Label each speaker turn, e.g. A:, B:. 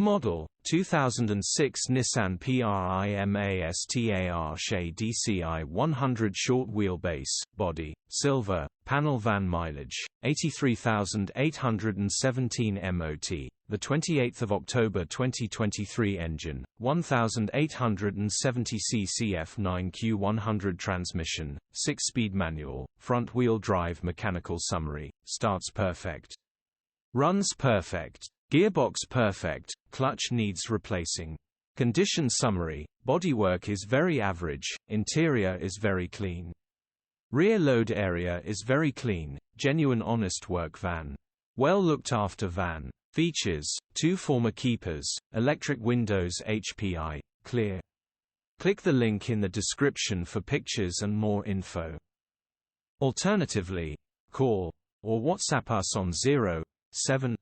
A: Model 2006 Nissan Primastar Dci100 short wheelbase, body, silver, panel van mileage, 83,817 MOT, the 28th of October 2023 engine, 1,870 cc F9Q100 transmission, 6-speed manual, front-wheel drive mechanical summary, starts perfect. Runs perfect. Gearbox perfect, clutch needs replacing. Condition summary, bodywork is very average, interior is very clean. Rear load area is very clean, genuine honest work van. Well looked after van. Features, 2 former keepers, electric windows HPI, clear. Click the link in the description for pictures and more info. Alternatively, call or WhatsApp us on 0740119